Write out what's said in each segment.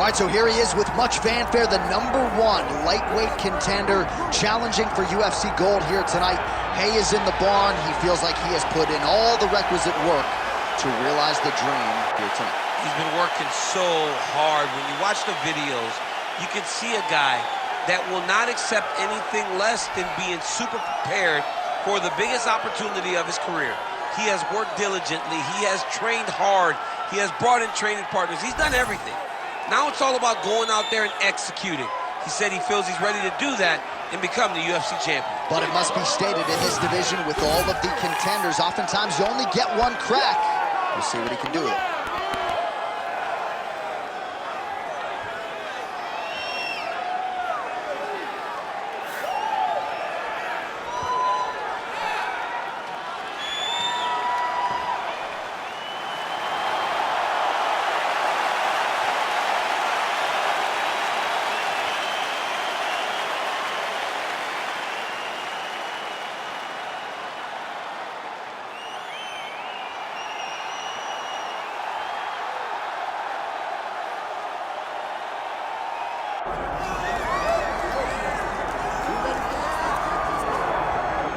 All right, so here he is with much fanfare, the #1 lightweight contender, challenging for UFC gold here tonight. Hay is in the barn. He feels like he has put in all the requisite work to realize the dream here tonight. He's been working so hard. When you watch the videos, you can see a guy that will not accept anything less than being super prepared for the biggest opportunity of his career. He has worked diligently. He has trained hard. He has brought in training partners. He's done everything. Now it's all about going out there and executing. He said he feels he's ready to do that and become the UFC champion. But it must be stated, in this division with all of the contenders, oftentimes you only get one crack. We'll see what he can do with it.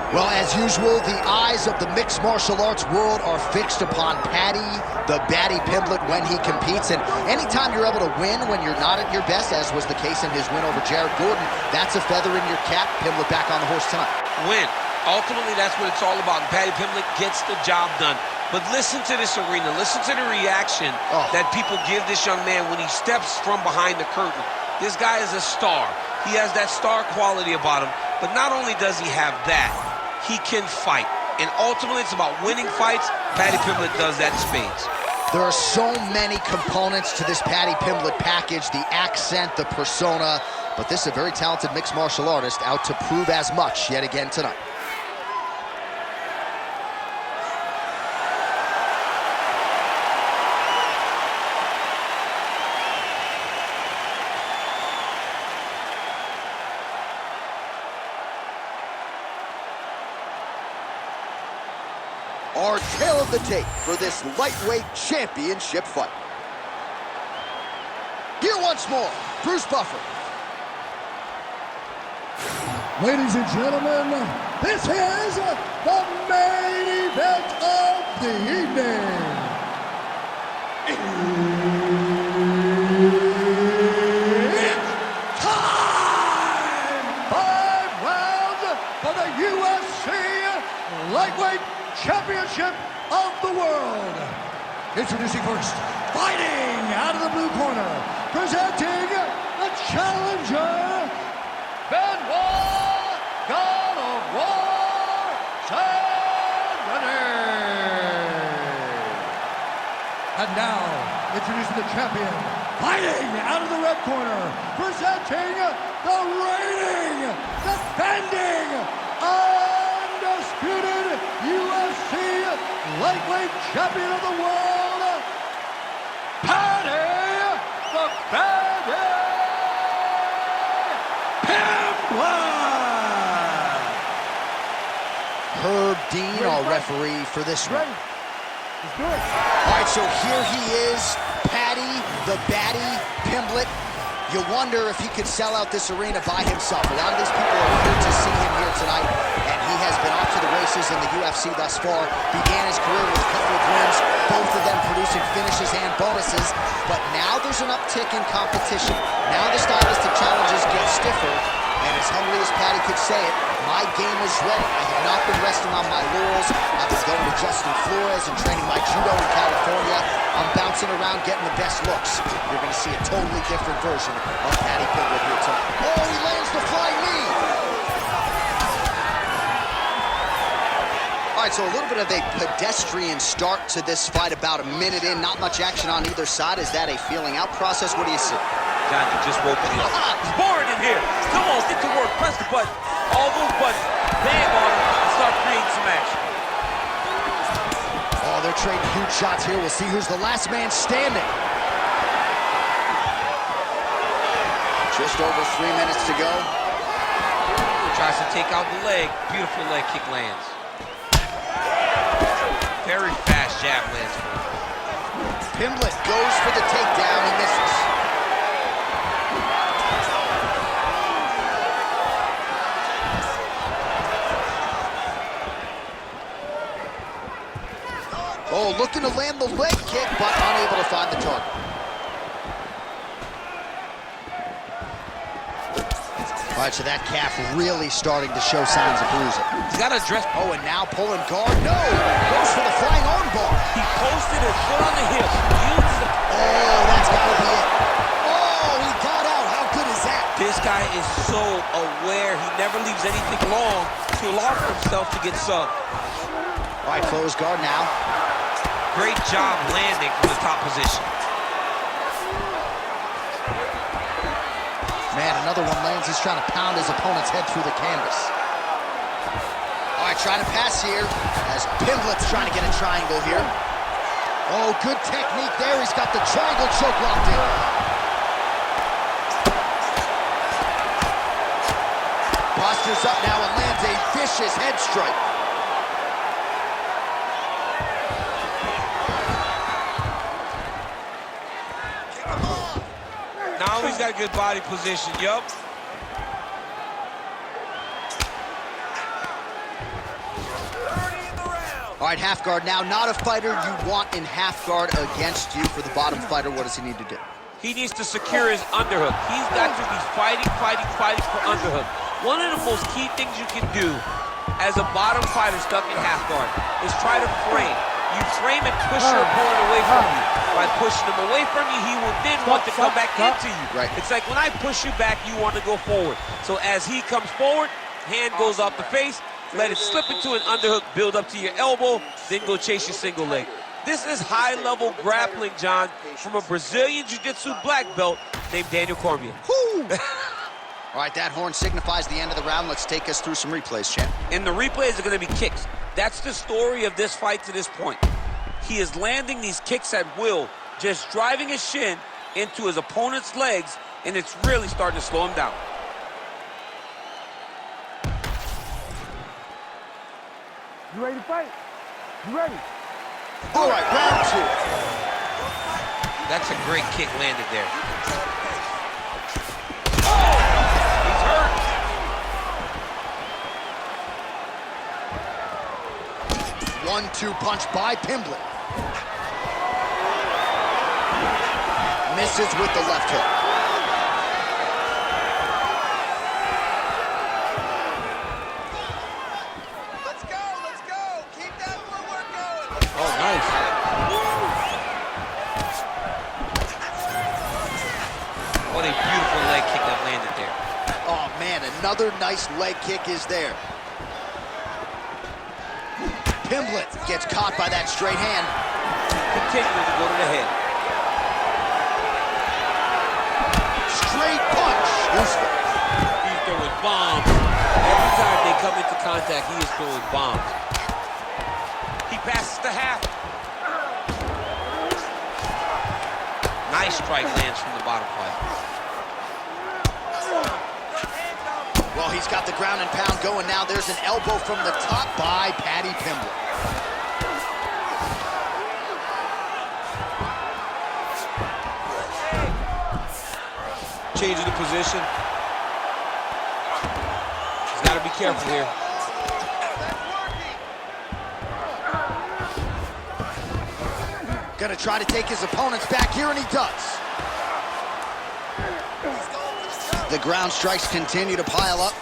Well, as usual, the eyes of the mixed martial arts world are fixed upon Paddy, the Paddy Pimblett, when he competes. And anytime you're able to win when you're not at your best, as was the case in his win over Jared Gordon, that's a feather in your cap. Pimblett back on the horse tonight. Win. Ultimately, that's what it's all about. And Paddy Pimblett gets the job done. But listen to this arena. Listen to the reaction that people give this young man when he steps from behind the curtain. This guy is a star. He has that star quality about him. But not only does he have that, he can fight. And ultimately, it's about winning fights. Paddy Pimblett does that in spades. There are so many components to this Paddy Pimblett package, the accent, the persona, but this is a very talented mixed martial artist out to prove as much yet again tonight. Our tail of the tape for this lightweight championship fight. Here once more, Bruce Buffer. Ladies and gentlemen, this is the main event of the evening. It's time! 5 rounds for the UFC lightweight championship of the world. Introducing first, fighting out of the blue corner, presenting the challenger, Benoit, God of War, Denis. And now, introducing the champion, fighting out of the red corner, presenting the reigning, defending, undisputed UFC lightweight champion of the world, Paddy the Paddy Pimblett. Herb Dean, our referee for this one. Let's do it. All right, so here he is, Paddy the Paddy Pimblett. You wonder if he could sell out this arena by himself. A lot of these people are here to see him here tonight, and he has been off to the races in the UFC thus far. Began his career with a couple of wins, both of them producing finishes and bonuses. But now there's an uptick in competition. Now the stylistic challenges get stiffer, and as humbly as Paddy could say it, my game is ready. I have not been resting on my laurels. I've been going to Justin Flores and training my judo in California. I'm bouncing around getting the best looks. You're going to see a totally different version of Paddy Pimblett here tonight. Oh, he lands the flying knee. All right, so a little bit of a pedestrian start to this fight, about a minute in. Not much action on either side. Is that a feeling out process? What do you see? John, you just woke me up. He's bored in here. Come on, get to work. Press the button. All those buttons. Bang on him and start creating some action. Oh, they're trading huge shots here. We'll see who's the last man standing. Just over 3 minutes to go. Tries to take out the leg. Beautiful leg kick lands. Very fast jab lands for him. Pimblett goes for the takedown. He misses. looking to land the leg kick, but unable to find the target. All right, so that calf really starting to show signs of bruising. He's got to address. Oh, and now pulling guard. No! Goes for the flying arm bar. He posted his foot on the hip. Oh, that's got to be it. Oh, he got out. How good is that? This guy is so aware. He never leaves anything long to allow for himself to get subbed. All right, close guard now. Great job landing from the top position. Man, another one lands. He's trying to pound his opponent's head through the canvas. All right, trying to pass here as Pimblett's trying to get a triangle here. Oh, good technique there. He's got the triangle choke locked in. Postures up now and lands a vicious head strike. Now he's got a good body position, yup. All right, half guard now. Not a fighter you want in half guard against you. For the bottom fighter, what does he need to do? He needs to secure his underhook. He's got to be fighting for underhook. One of the most key things you can do as a bottom fighter stuck in half guard is try to frame. You frame and push your opponent away from you. By pushing him away from you, he will then want to come back into you. Right. It's like when I push you back, you want to go forward. So as he comes forward, hand goes off the face, let it slip into an underhook, build up to your elbow, then go chase your single leg. This is high-level grappling, John, from a Brazilian Jiu-Jitsu black belt named Daniel Cormier. Woo! All right, that horn signifies the end of the round. Let's take us through some replays, champ. And the replays are going to be kicks. That's the story of this fight to this point. He is landing these kicks at will, just driving his shin into his opponent's legs, and it's really starting to slow him down. You ready to fight? You ready? All right, round two. That's a great kick landed there. Oh! He's hurt. 1-2 punch by Pimblett. Misses with the left hook. Let's go. Keep that footwork going. Oh, nice. What a beautiful leg kick that landed there. Oh, man, another nice leg kick is there. Pimblett gets caught by that straight hand. Continuing to go to the head. Straight punch. Useful. He's throwing bombs. Every time they come into contact, he is throwing bombs. He passes the half. Nice strike lands from the bottom fighter. Well, he's got the ground and pound going now. There's an elbow from the top by Paddy Pimblett. Changing the position. He's got to be careful here. Gonna try to take his opponents back here, and he does. The ground strikes continue to pile up.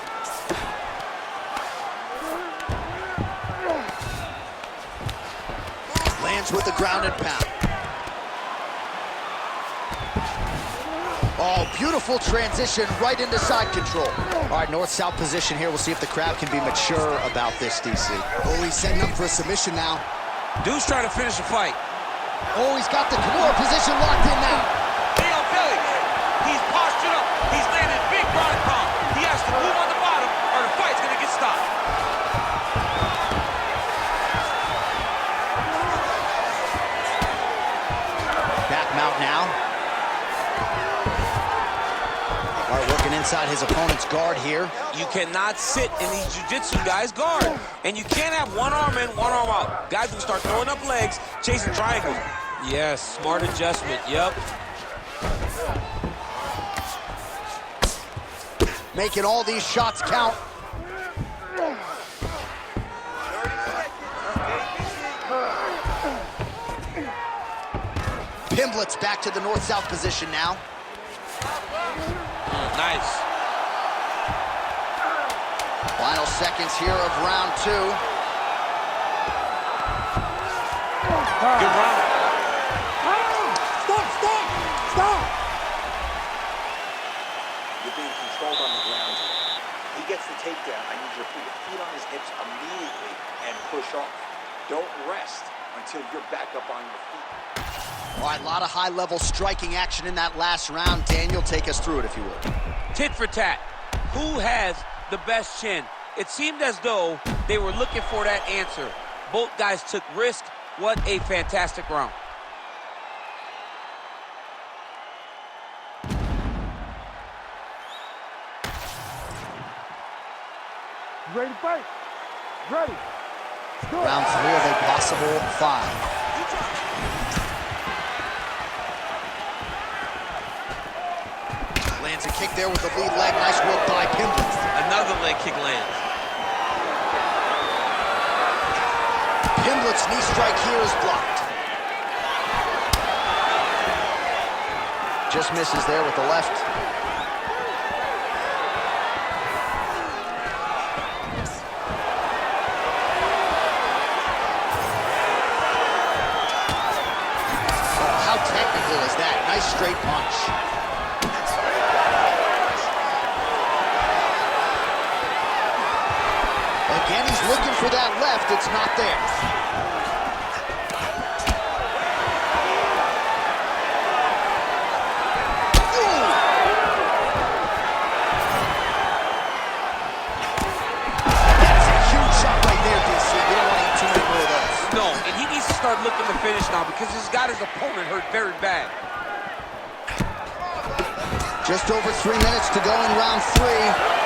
Lands with the ground and pound. Oh, beautiful transition right into side control. All right, north-south position here. We'll see if the crowd can be mature about this, DC. Oh, he's setting up for a submission now. Dude's trying to finish the fight. Oh, he's got the Kimura position locked in now. Hey, I'm telling you, he's postured up. He's landing big ground pound. He has to move on the bottom or the fight's going to get stopped. Back mount now. All right, working inside his opponent's guard here. You cannot sit in these jiu-jitsu guys' guard. And you can't have one arm in, one arm out. Guys will start throwing up legs, chasing triangles. Yes, smart adjustment, yep. Making all these shots count. Pimblett's back to the north-south position now. Nice. Final seconds here of round 2. Good round. Stop! You're being controlled on the ground. He gets the takedown. I need you to put your feet on his hips immediately and push off. Don't rest until you're back up on your feet. All right, a lot of high-level striking action in that last round. Daniel, take us through it, if you would. Tit for tat. Who has the best chin? It seemed as though they were looking for that answer. Both guys took risk. What a fantastic round. Ready to fight? Ready. Round 3 of a possible 5. Lands a kick there with the lead leg. Nice work by Pimblett. Another leg kick lands. Pimblett's knee strike here is blocked. Just misses there with the left. Oh, how technical is that? Nice straight punch. Again, he's looking for that left. It's not there. Ooh. That's a huge shot right there, DC. You don't want to eat too many more of those. No, and he needs to start looking to finish now because he's got his opponent hurt very bad. Just over 3 minutes to go in round 3.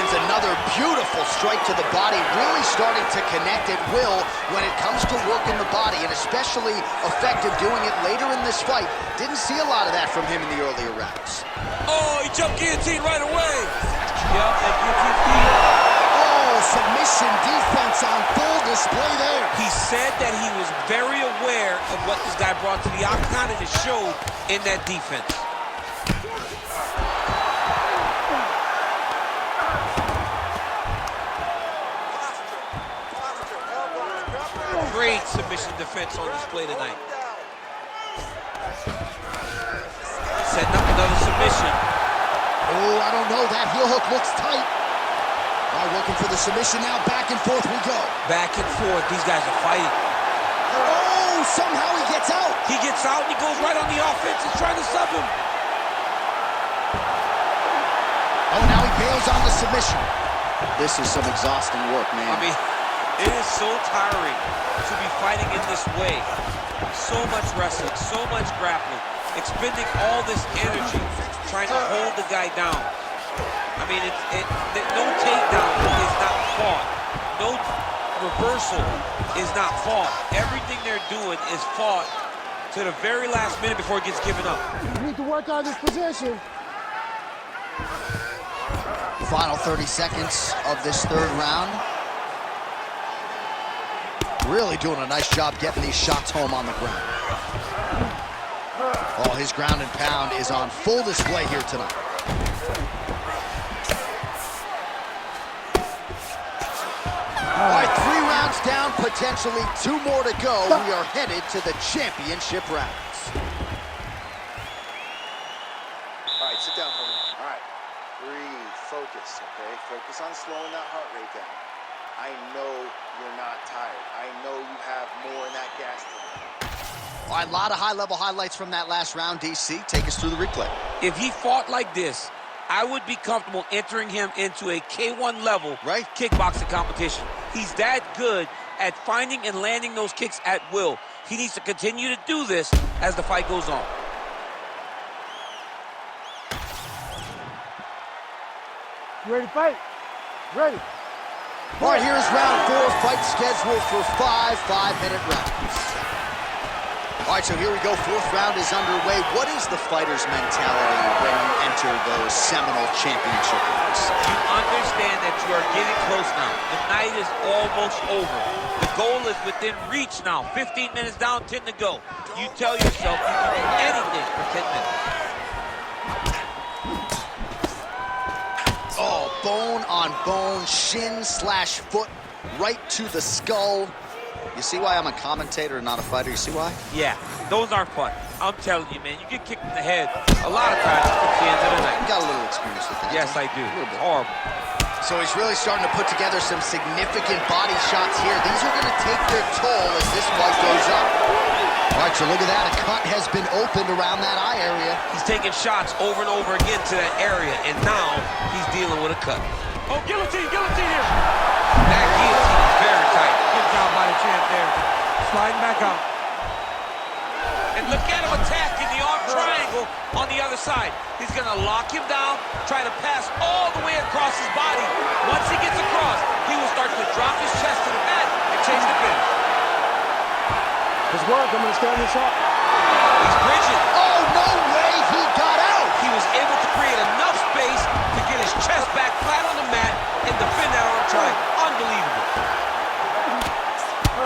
Another beautiful strike to the body, really starting to connect at will when it comes to working the body, and especially effective doing it later in this fight. Didn't see a lot of that from him in the earlier rounds. Oh, he jumped guillotine right away. Yep, that guillotine feet. Oh, submission defense on full display there. He said that he was very aware of what this guy brought to the octagon, and it showed in that defense. Great submission defense on display tonight. Setting up another submission. Oh, I don't know. That heel hook looks tight. All right, working for the submission now. Back and forth we go. Back and forth. These guys are fighting. Oh, somehow he gets out. He gets out and he goes right on the offense and trying to sub him. Oh, now he bails on the submission. This is some exhausting work, man. I mean, it is so tiring to be fighting in this way. So much wrestling, so much grappling, expending all this energy trying to hold the guy down. I mean, no takedown is not fought. No reversal is not fought. Everything they're doing is fought to the very last minute before it gets given up. You need to work on this position. Final 30 seconds of this 3rd round. Really doing a nice job getting these shots home on the ground. Oh, his ground and pound is on full display here tonight. All right, 3 rounds down, potentially 2 more to go. We are headed to the championship rounds. All right, sit down for a minute. All right, breathe, focus, okay? Focus on slowing that heart rate down. I know you're not tired. I know you have more in that gas tank. All right, a lot of high-level highlights from that last round, DC. Take us through the replay. If he fought like this, I would be comfortable entering him into a K1 level kickboxing competition. He's that good at finding and landing those kicks at will. He needs to continue to do this as the fight goes on. You ready to fight? Ready. All right, here's round 4, fight scheduled for 5 5-minute rounds. All right, so here we go. Fourth round is underway. What is the fighter's mentality when you enter those seminal championship rounds? You understand that you are getting close now. The night is almost over. The goal is within reach now. 15 minutes down, 10 to go. You tell yourself you can do anything for 10 minutes. Oh, bone on bone, shin slash foot, right to the skull. You see why I'm a commentator and not a fighter? You see why? Yeah, those are fun. I'm telling you, man, you get kicked in the head a lot of times at the end of the night. You got a little experience with that. Yes, I do. A little bit. Horrible. So he's really starting to put together some significant body shots here. These are going to take their toll as this fight goes up. All right, so look at that. A cut has been opened around that eye area. He's taking shots over and over again to that area, and now he's dealing with a cut. Oh, guillotine here. That guillotine is very tight. Good job by the champ there. Sliding back out. And look at him attacking the arm triangle on the other side. He's going to lock him down, try to pass all the way across his body. Once he gets across, he will start to drop his chest to the mat and chase the finish. It's work. I'm going to stand this up. He's bridging. Oh, no way he got out. He was able to create enough space to get his chest back flat on the mat and defend that arm triangle. Unbelievable.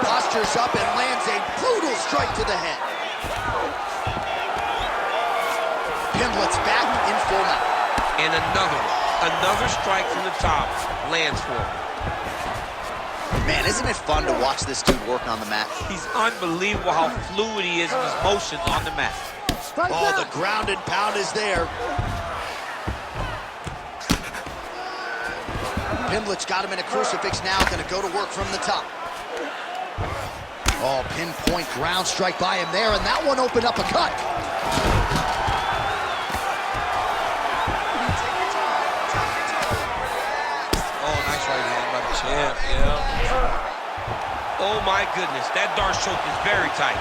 Postures up and lands a brutal strike to the head. Pimblett's back in full mount. And another strike from the top lands for him. Man, isn't it fun to watch this dude work on the mat? He's unbelievable how fluid he is in his motions on the mat. Oh, the ground and pound is there. Pimblett's got him in a crucifix now, gonna go to work from the top. Oh, pinpoint ground strike by him there, and that one opened up a cut. Oh, nice right hand by the champ, yeah. Oh my goodness, that Dart choke is very tight.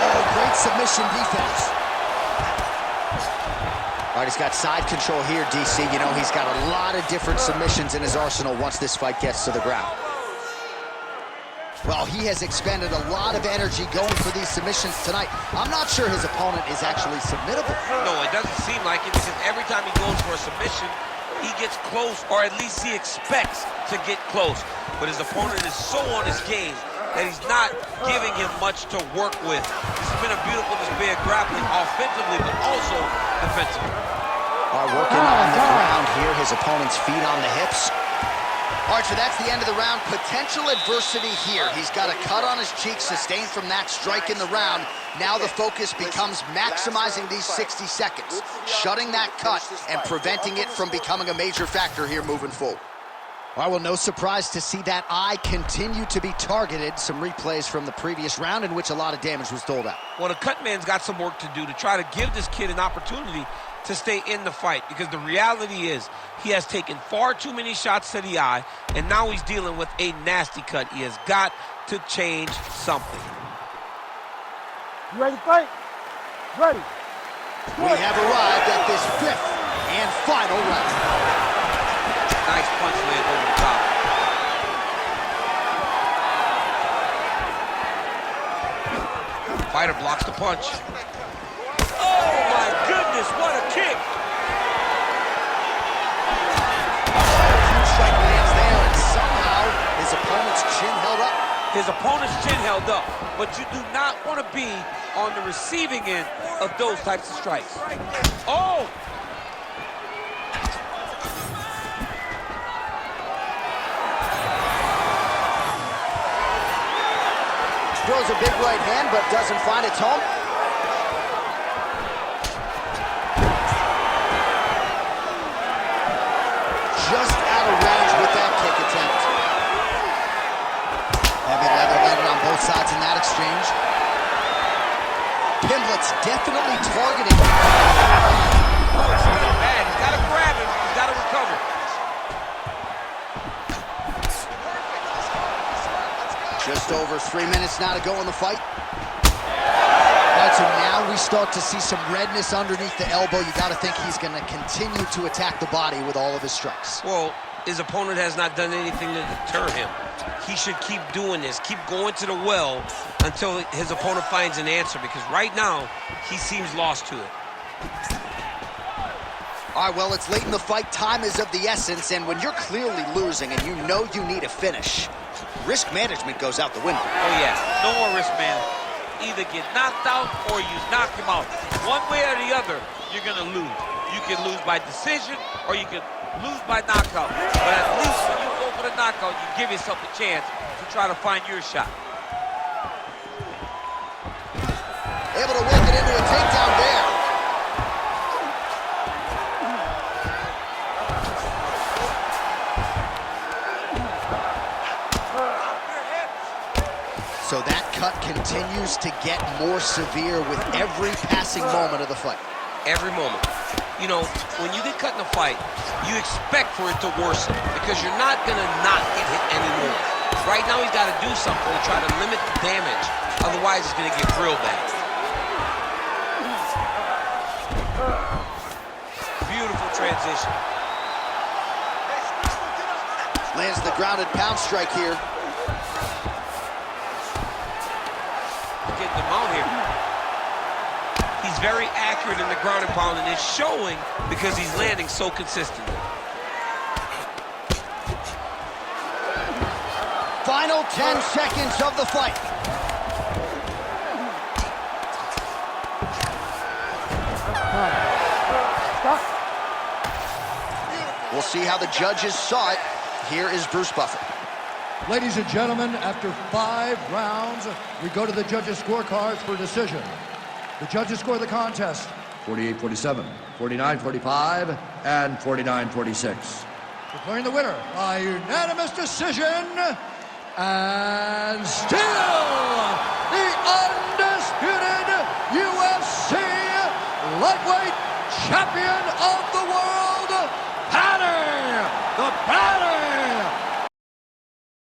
Oh, great submission defense. All right, he's got side control here, DC. You know, he's got a lot of different submissions in his arsenal once this fight gets to the ground. Well, he has expended a lot of energy going for these submissions tonight. I'm not sure his opponent is actually submittable. No, it doesn't seem like it because every time he goes for a submission, he gets close, or at least he expects to get close. But his opponent is so on his game that he's not giving him much to work with. This has been a beautiful display of grappling offensively, but also defensively. All right, working on the ground here, his opponent's feet on the hips. All right, so that's the end of the round. Potential adversity here. He's got a cut on his cheek sustained from that strike in the round. Now the focus becomes maximizing these 60 seconds, shutting that cut and preventing it from becoming a major factor here moving forward. All right, well, no surprise to see that eye continue to be targeted. Some replays from the previous round in which a lot of damage was doled out. Well, the cut man's got some work to do to try to give this kid an opportunity to stay in the fight, because the reality is he has taken far too many shots to the eye, and now he's dealing with a nasty cut. He has got to change something. You ready to fight? Ready. We have arrived at this fifth and final round. Nice punch land over the top. Fighter blocks the punch. Oh my goodness, what a kick! Huge strike lands there, and somehow his opponent's chin held up. His opponent's chin held up, but you do not want to be on the receiving end of those types of strikes. Oh! Throws a big right hand, but doesn't find its home. Just out of range with that kick attempt. Heavy leather landed on both sides in that exchange. Pimblett's definitely targeting. It's not bad. He's got to grab him. He's got to recover. Just over 3 minutes now to go in the fight. All right, so now we start to see some redness underneath the elbow. You got to think he's going to continue to attack the body with all of his strikes. Well, his opponent has not done anything to deter him. He should keep doing this, keep going to the well until his opponent finds an answer, because right now, he seems lost to it. All right, well, it's late in the fight. Time is of the essence, and when you're clearly losing and you know you need a finish, risk management goes out the window. Oh, yeah. No more risk, man. Either get knocked out or you knock him out. One way or the other, you're going to lose. You can lose by decision or you can lose by knockout. But at least when you go for the knockout, you give yourself a chance to try to find your shot. Able to work it into a takedown there. So that cut continues to get more severe with every passing moment of the fight. Every moment. You know, when you get cut in a fight, you expect for it to worsen because you're not going to not get hit anymore. Right now, he's got to do something to try to limit the damage. Otherwise, it's going to get real bad. Beautiful transition. Lands the grounded pound strike here. Getting him out here. He's very accurate in the ground and pound, and it's showing because he's landing so consistently. Final 10 seconds of the fight. Stop. We'll see how the judges saw it. Here is Bruce Buffer. Ladies and gentlemen, after 5 rounds, we go to the judges' scorecards for decision. The judges score the contest 48-47, 49-45, and 49-46. Declaring the winner by unanimous decision, and still the undisputed UFC lightweight champion of the world, Paddy the Baddy